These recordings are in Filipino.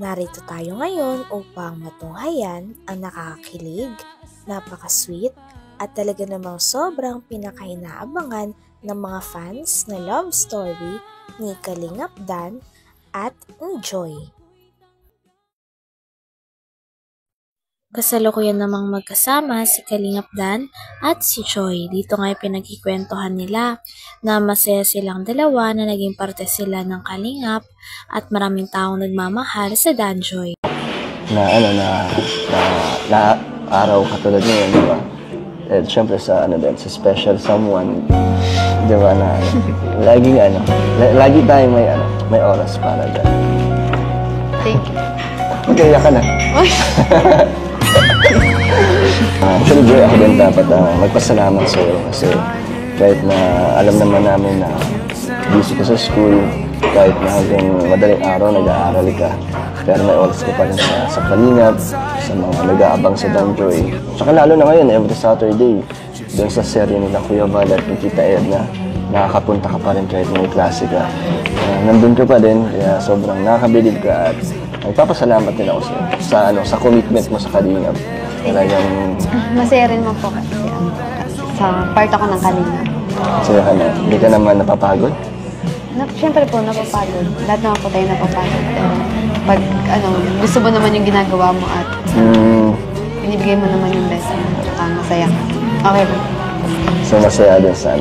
Narito tayo ngayon upang matunghayan ang nakakakilig, napaka-sweet at talaga namang sobrang pinakainaabangan ng mga fans na love story ni Kalingap Dan at ni Joy. Kasalukuyan namang magkasama si Kalingap Dan at si Joy. Dito nga pinagkikwentuhan nila na masaya silang dalawa na naging parte sila ng Kalingap at maraming taong nagmamahal sa Dan Joy. Na araw katulad ngayon, di ba? At syempre sa sa special someone, di ba, na lagi tayong may oras para dyan. Thank you. Magkaya ka na. Actually, Joy, ako din dapat magpasalamat sa'yo kasi kahit na alam naman namin na busy ka sa school, kahit na hanggang madaling araw nag-aaral ka, pero may oras ka pa rin sa Kalingap, sa mga nag-aabang sa Dan Joy. Tsaka lalo na ngayon, every Saturday, doon sa serye nila Kuya Val at Tita Edna, nakakapunta ka pa rin kahit may klase ka. Nandun ka pa din, kaya sobrang nakakabilib ka at nagpapasalamat din ako sa commitment mo sa Kalingap. Talagang masaya rin mo po kasi sa part ako ng Kalingap. Masaya ka na. Hindi ka naman napapagod? Siyempre po, napapagod. Lahat naman po tayo napapagod. Pero pag gusto mo naman yung ginagawa mo at binibigay mo naman yung best mo, masaya ka. Okay po. So masaya din sa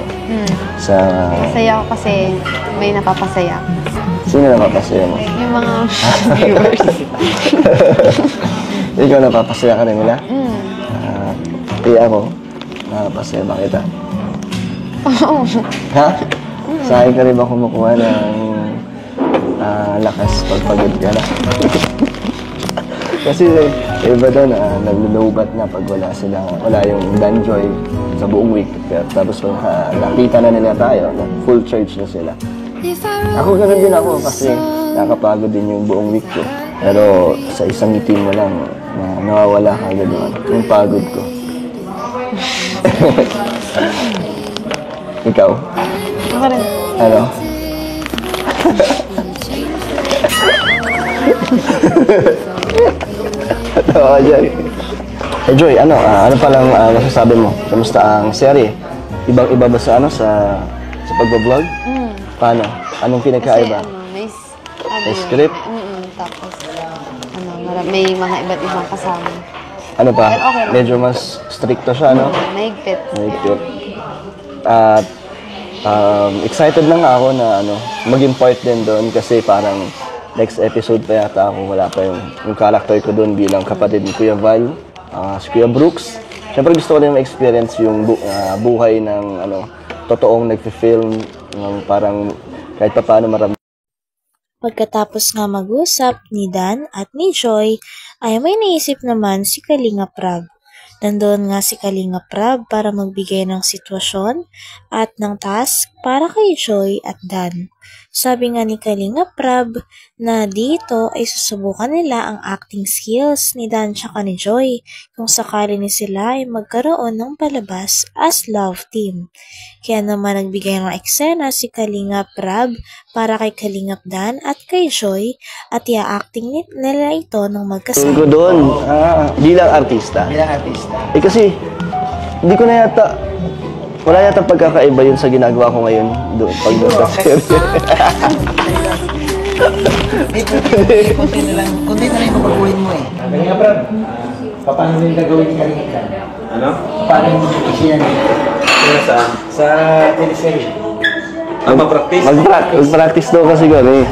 masaya ako kasi may napapasaya. Sino napapasaya mo? Yung mga viewers. Ikaw napapasaya ka rin nila? Ako, napapasaya ba kita? Oo. Ha? Sa akin ka rin ba kumukuha ng lakas pagpagod ka na? Kasi iba doon, nag-lowbat na pag wala yung Dan Joy sa buong week. Tapos nakita na nila tayo, full church na sila. Ako ganun din ako kasi nakapagod din yung buong week ko. Pero sa isang meeting mo lang, nawawala ka agad yung pagod ko. Ikaw? Ako rin. Ano? Tawa ka dyan. Hey Joy, ano palang masasabi mo? Kamusta ang serye? Ibang-iba ba sa pagbablog? Paano? Anong pinagkaiba? Kasi may script? Tapos, may mga iba't ibang kasama. Ano pa? Okay. Medyo mas stricto siya, no? Mahigpit. At excited lang ako na maging part din doon kasi parang next episode pa yata ako, wala pa yung character ko doon bilang kapatid ni Kuya Val, si Kuya Brooks. Siyempre gusto ko rin ma-experience yung buhay ng totoong nagfi-film, parang kahit pa paano maraming. Pagkatapos nga mag-usap ni Dan at ni Joy, ay may naisip naman si Kalingap Rab. Nandoon nga si Kalingap Rab para magbigay ng sitwasyon at ng task para kay Joy at Dan. Sabi nga ni Kalingap Rab na dito ay susubukan nila ang acting skills ni Dan tsaka ni Joy kung sakali ni sila ay magkaroon ng palabas as love team. Kaya naman nagbigay ng eksena si Kalingap Rab para kay Kalingap Dan at kay Joy at i-acting nila ito ng magkasama. Ko doon, bilang artista. Kasi hindi ko na yata, wala yata pagkakaiba yun sa ginagawa ko ngayon doon pag doon sa serye. Kunti na lang yung mapaguhin mo eh. Kalingap Rab, paano yung gagawin ni Kalingap Dan? Ano? Paano yung isiyan niya? Saan? Sa teleserye. Mag-practice? Mag-practice daw kasi gano'n eh.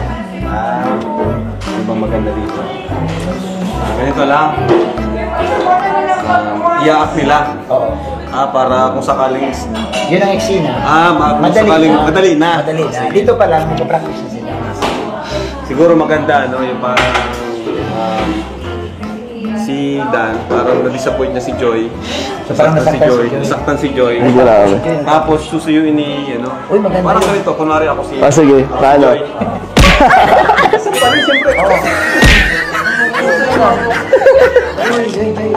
Ano bang maganda dito? Ganito lang. I-act nila. Oo. Para kung sakaling... Yun ang eksena. Madali na. Dito pa lang, mag-practice na sila. Siguro maganda, yung parang... si Dan, parang na-disappoint niya si Joy. Nasaktan si Joy. Tapos susuyuin ni, Uy, maganda parang yun. ganito, kunwari ako si... Sige, paano? Parang siyempre,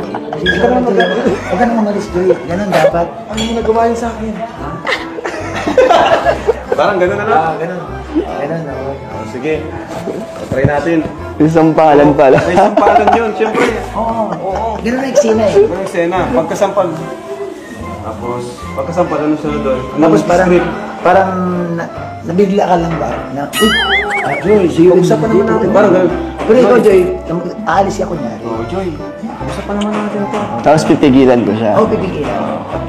Joy. Huwag ka nang umalis, Joy. Ganun dapat. ano yung nagawa niya sa akin? Parang gano'n na lang. Ganun. Ganun, okay. Sige. Try natin. Isang palan pala. May sampalan yun, siyempre. Oo. Ganun na eksena eh. Ano yung sena? Pagkasampal. Tapos, pagkasampal, ano sunod doon? Tapos parang, Script. nabigla ka lang ba? Na, Joy, sige. Pag-usapan naman natin. Parang gano'n. Pero ikaw, Joy, aalis ako niya. Oh, Joy. Pag-usapan naman natin ito. Tapos pipigilan ko siya. Oo, pipigilan.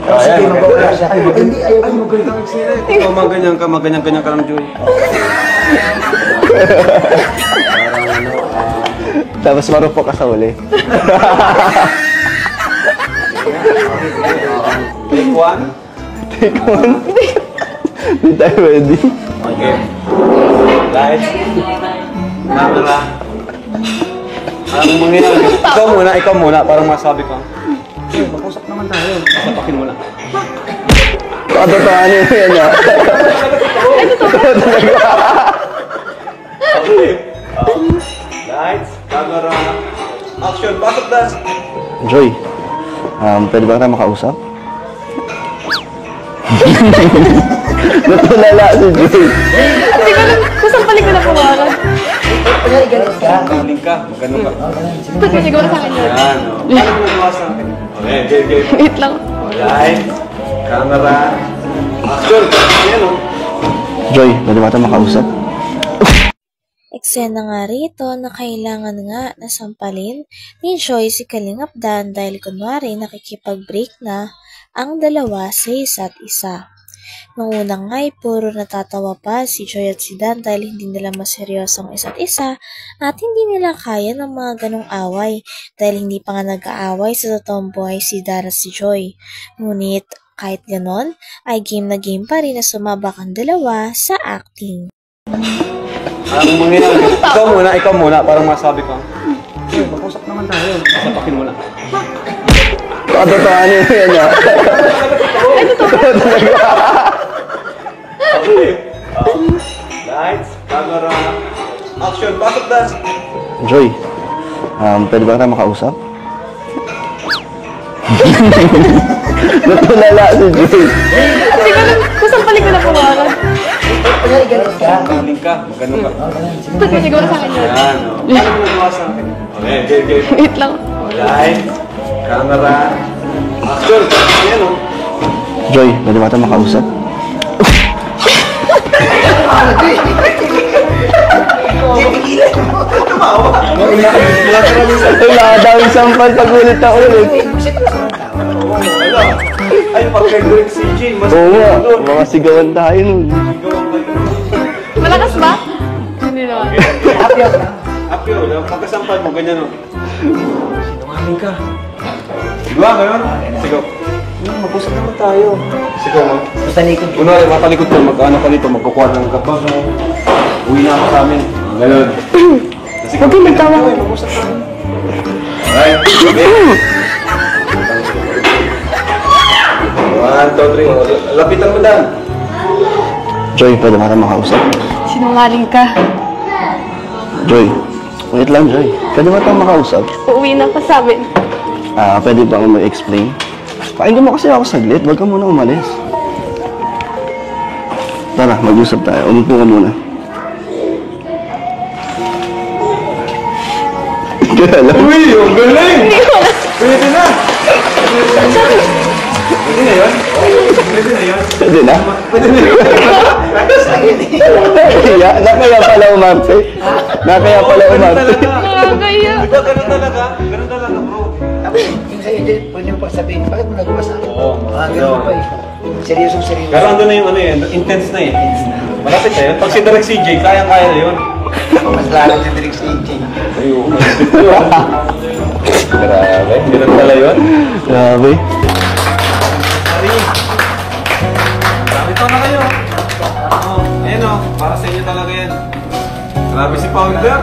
Tapos sige, mag-uula siya. Hindi, ayaw ko. Magaling kang eksena. Ikaw, maganyan ka lang, Joy. Tapos marupok ka sa uli. Take one. Take one. Hindi tayo ready. Okay. Lights. Camera. Anong mangyayari? Ikaw muna, parang masabi ka. Hey, mag-usap naman tayo. Sapakin mo na. Katotohanin mo yan ah. Okay. Lights, camera, action. Pasok na. Joy, pwede ba tayo makausap? Natulala si Joy. Hindi ko lang, kusang balik ko na pumarag. Ay, galit ka. Galing ka. Magano ka. Ba't mo nagawa sa akin yun? Yan. Ano mo nagawa sa akin? Okay. Wait lang. Lights, camera, action. Ayan o. Joy, pwede ba tayo makausap? Eksena nga rito na kailangan nga nasampalin ni Joy si Kalingap Dan dahil kunwari nakikipag-break na ang dalawa sa isa't isa. Nung unang nga ay puro natatawa pa si Joy at si Dan dahil hindi nila maseryoso ang isa't isa at hindi nila kaya ng mga ganong away dahil hindi pa nga nag-aaway sa totoong buhay si Dan at si Joy. Ngunit kahit ganon ay game na game pa rin na sumabak ang dalawa sa acting. Anong mangyayari? Ikaw muna, parang masabi ka. Hey, mag-usap naman tayo. Sapakin mo na. Katotohanin mo yan ah. Okay. Lights, camera, action. Pasok na. Joy, pwede ba tayo makausap? Natulala si Joy. Hindi ko lang, kusang balik ko na pumarag. Ay, galit ka. Galing ka. Magano ka. Ba't mo nagawa sa akin yun? Yan o. Ano mo nagawa sa akin? Okay. Wait lang. Lights, camera, action. Ayan o. Joy, pwede ba tayo makausap? Wala daw sampal pag ulit na ulit. Ay, pagka-break si Jane, mas Oo nga, doon. mga sigawan tayo nun. Sigawan kayo. Malakas ba? Hindi naman. Apyo, pagkasampal mo, ganyan o. Sinungaling ka. Diba ngayon? Sigaw. Mag-usap naman tayo. Sigaw mo. Basta likod. Kunwari, matalikod ko, mag-ano ka dito, magkukuha ng kapag mo. Uwi na ako sa amin. Ganun. Kasi Huwag kang magtawa. mag-usap tayo. Alright. Okay. 1, 2, 3. Lapitan mo Dan. Joy, pwede ba tayo makausap? Sinungaling ka. Joy, wait lang Joy. Pwede ba tayo makausap? Uuwi na pa sa amin. Pwede ba ako mag-explain? Pakinggan mo kasi ako saglit, wag ka muna umalis. Tara, mag-usap tayo. Umupo ka muna. Uy, ang galing! Pwede na! Pwede na yun? Pwede na yun? Pwede na? Pwede na yun? Kaya, nakaya pala umarte. Nakaya pala umarte. Nakakaya. Diba ganun talaga? Ganun talaga bro. Yung sa'yo, Joy, pwede mo pagsabihin, bakit mo nagawa sa akin? Oo. Ganun pa eh. Seryosong seryoso. Pero andun na yung ano eh, intense na eh. Malapit na yun. Pag si Direk CJ, kayang-kaya na yun. Mas lalo sa direct si AJ. Ayun, malapit yun. Grabe, ganun pala yun. Grabe. Ito na kayo. Ayan o, para sa inyo talaga yan. Grabe si Founder.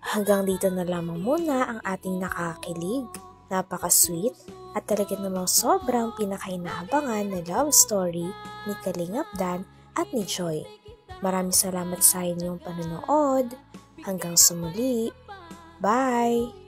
Hanggang dito na lamang muna ang ating nakakilig, napaka-sweet at talaga namang sobrang pinakainahabangan na love story ni Kalingap Dan at ni Joy. Maraming salamat sa inyong panonood. Hanggang sa muli. Bye!